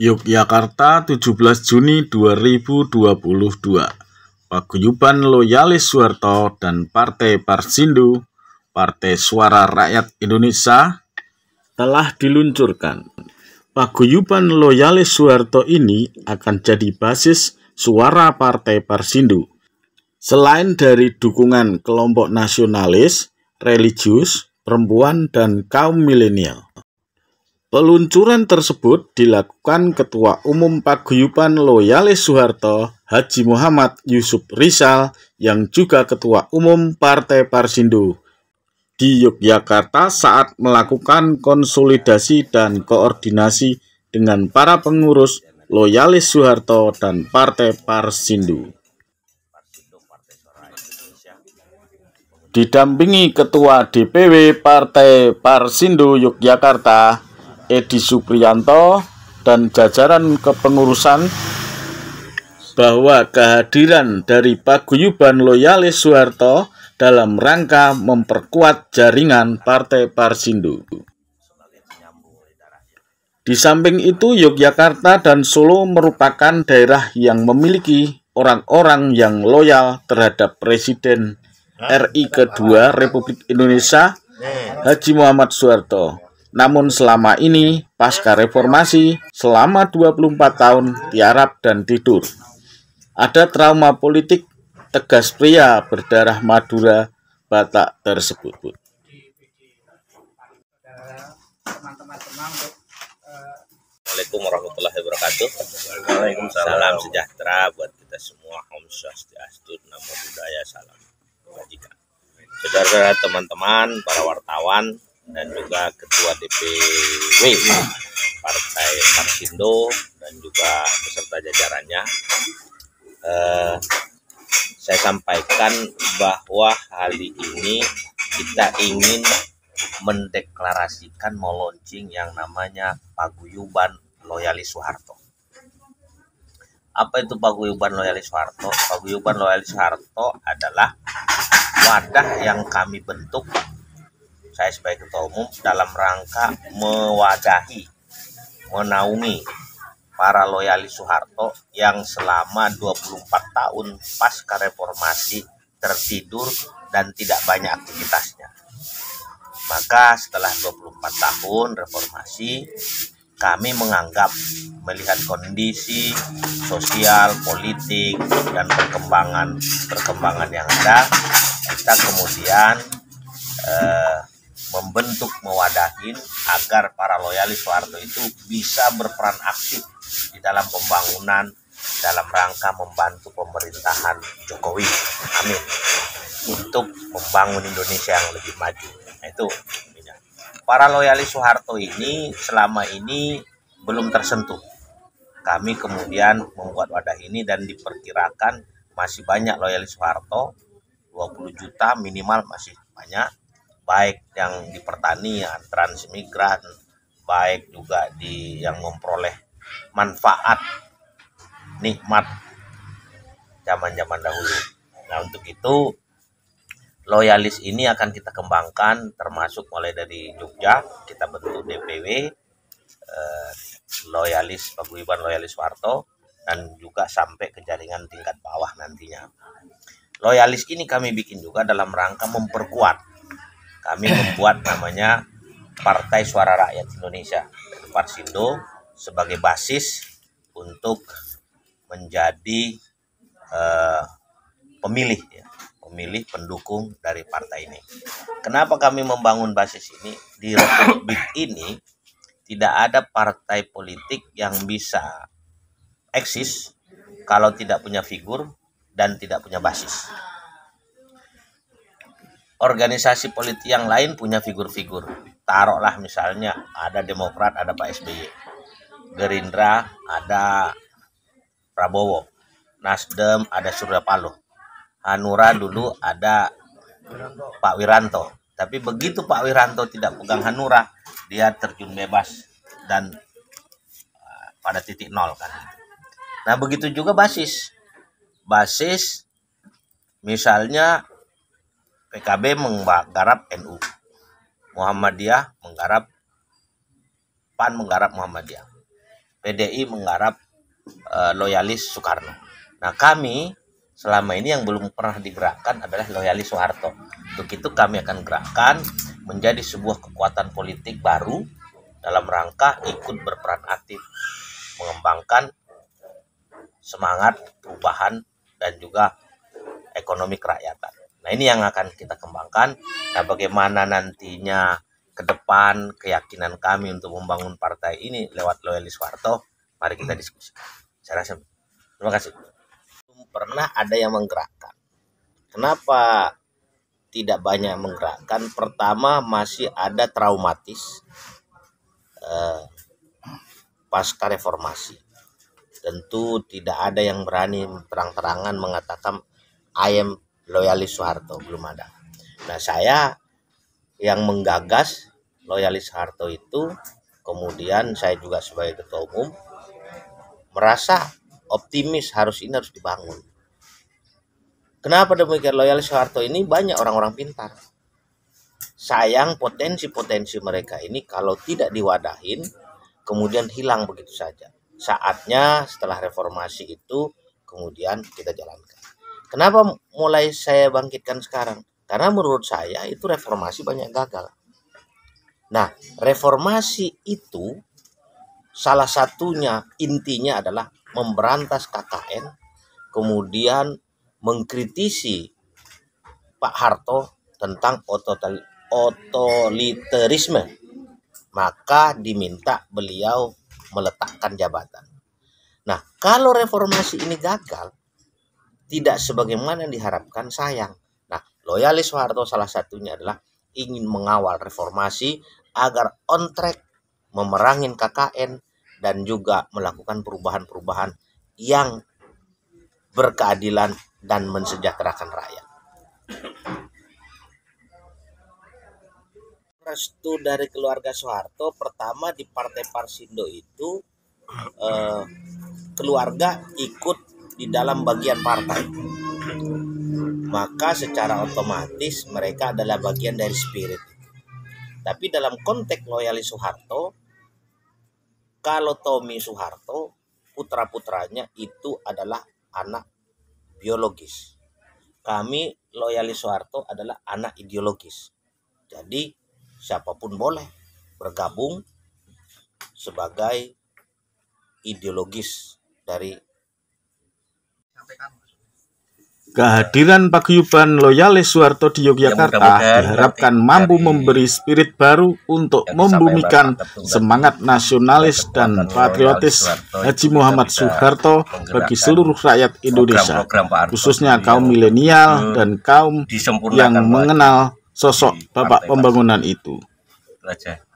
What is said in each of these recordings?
Yogyakarta, 17 Juni 2022. Paguyuban Loyalis Soeharto dan Partai Parsindo, Partai Suara Rakyat Indonesia, telah diluncurkan. Paguyuban Loyalis Soeharto ini akan jadi basis suara Partai Parsindo. Selain dari dukungan kelompok nasionalis, religius, perempuan, dan kaum milenial. Peluncuran tersebut dilakukan Ketua Umum Paguyuban Loyalis Soeharto, Haji Muhammad Yusuf Rizal, yang juga Ketua Umum Partai Parsindo, di Yogyakarta saat melakukan konsolidasi dan koordinasi dengan para pengurus Loyalis Soeharto dan Partai Parsindo. Didampingi Ketua DPW Partai Parsindo Yogyakarta, Edi Supriyanto, dan jajaran kepengurusan, bahwa kehadiran dari Paguyuban Loyalis Soeharto dalam rangka memperkuat jaringan Partai Parsindo. Di samping itu, Yogyakarta dan Solo merupakan daerah yang memiliki orang-orang yang loyal terhadap Presiden RI kedua Republik Indonesia, Haji Muhammad Soeharto. Namun selama ini, pasca reformasi, selama 24 tahun tiarap dan tidur. Ada trauma politik, tegas pria berdarah Madura Batak tersebut. Assalamualaikum warahmatullahi wabarakatuh. Waalaikumsalam. Salam sejahtera buat kita semua. Om Swastiastu, Namo Buddhaya, salam kebajikan. Saudara-saudara, teman-teman, para wartawan, dan juga Ketua DPW Partai Parsindo dan juga beserta jajarannya, saya sampaikan bahwa hari ini kita ingin mendeklarasikan mau launching yang namanya Paguyuban Loyalis Soeharto. Apa itu Paguyuban Loyalis Soeharto? Paguyuban Loyalis Soeharto adalah wadah yang kami bentuk, saya sebagai Ketua Umum, dalam rangka mewadahi, menaungi para loyalis Soeharto yang selama 24 tahun pasca reformasi tertidur dan tidak banyak aktivitasnya. Maka setelah 24 tahun reformasi, kami menganggap, melihat kondisi sosial, politik, dan perkembangan yang ada, kita kemudian membentuk, mewadahin agar para loyalis Soeharto itu bisa berperan aktif di dalam pembangunan dalam rangka membantu pemerintahan Jokowi, amin, untuk membangun Indonesia yang lebih maju. Nah, itu para loyalis Soeharto ini selama ini belum tersentuh. Kami kemudian membuat wadah ini dan diperkirakan masih banyak loyalis Soeharto, 20 juta minimal masih banyak, baik yang di pertanian, transmigran, baik juga di yang memperoleh manfaat nikmat zaman-zaman dahulu. Nah, untuk itu loyalis ini akan kita kembangkan, termasuk mulai dari Jogja, kita bentuk DPW Loyalis Paguyuban Loyalis Soeharto, dan juga sampai ke jaringan tingkat bawah nantinya. Loyalis ini kami bikin juga dalam rangka memperkuat. Kami membuat namanya Partai Suara Rakyat Indonesia, Parsindo, sebagai basis untuk menjadi pemilih pendukung dari partai ini. Kenapa kami membangun basis ini? Di Republik ini tidak ada partai politik yang bisa eksis kalau tidak punya figur dan tidak punya basis. Organisasi politik yang lain punya figur-figur. Taruhlah misalnya ada Demokrat, ada Pak SBY. Gerindra ada Prabowo. Nasdem ada Surya Paloh. Hanura dulu ada Pak Wiranto. Tapi begitu Pak Wiranto tidak pegang Hanura, dia terjun bebas dan pada titik nol kan. Nah, begitu juga basis. Basis misalnya PKB menggarap NU, Muhammadiyah menggarap PAN, menggarap Muhammadiyah. PDI menggarap loyalis Soekarno. Nah, kami selama ini yang belum pernah digerakkan adalah loyalis Soeharto. Untuk itu kami akan gerakkan menjadi sebuah kekuatan politik baru dalam rangka ikut berperan aktif mengembangkan semangat perubahan dan juga ekonomi kerakyatan. Nah, ini yang akan kita kembangkan. Nah, bagaimana nantinya ke depan keyakinan kami untuk membangun partai ini lewat loyalis Soeharto, mari kita diskusikan. Saya rasa terima kasih. Belum pernah ada yang menggerakkan. Kenapa tidak banyak menggerakkan? Pertama, masih ada traumatis pasca reformasi. Tentu tidak ada yang berani terang-terangan mengatakan I am loyalis Soeharto, belum ada. Nah, saya yang menggagas loyalis Soeharto itu, kemudian saya juga sebagai ketua umum merasa optimis harus dibangun. Kenapa demikian? Loyalis Soeharto ini banyak orang-orang pintar. Sayang potensi-potensi mereka ini kalau tidak diwadahin kemudian hilang begitu saja. Saatnya setelah reformasi itu kemudian kita jalankan. Kenapa mulai saya bangkitkan sekarang? Karena menurut saya itu reformasi banyak gagal. Nah, reformasi itu salah satunya intinya adalah memberantas KKN, kemudian mengkritisi Pak Harto tentang otoriterisme. Maka diminta beliau meletakkan jabatan. Nah, kalau reformasi ini gagal, tidak sebagaimana yang diharapkan, sayang. Nah, loyalis Soeharto salah satunya adalah ingin mengawal reformasi agar on track memerangin KKN dan juga melakukan perubahan-perubahan yang berkeadilan dan mensejahterakan rakyat. Restu dari keluarga Soeharto, pertama di Partai Parsindo itu keluarga ikut di dalam bagian partai, maka secara otomatis mereka adalah bagian dari spirit. Tapi dalam konteks loyalis Soeharto, kalau Tommy Soeharto, putra-putranya itu adalah anak biologis. Kami loyalis Soeharto adalah anak ideologis. Jadi siapapun boleh bergabung sebagai ideologis dari. Kehadiran paguyuban loyalis Soeharto di Yogyakarta diharapkan mampu memberi spirit baru untuk membumikan semangat nasionalis dan patriotis Haji Muhammad Soeharto bagi seluruh rakyat Indonesia, khususnya kaum milenial dan kaum yang mengenal sosok Bapak Pembangunan itu.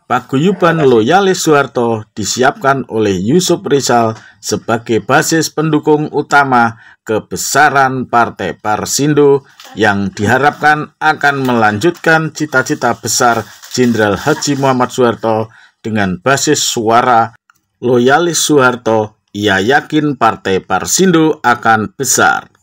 Paguyuban loyalis Soeharto disiapkan oleh Yusuf Rizal sebagai basis pendukung utama kebesaran Partai Parsindo yang diharapkan akan melanjutkan cita-cita besar Jenderal Haji Muhammad Soeharto dengan basis suara loyalis Soeharto. Ia yakin Partai Parsindo akan besar.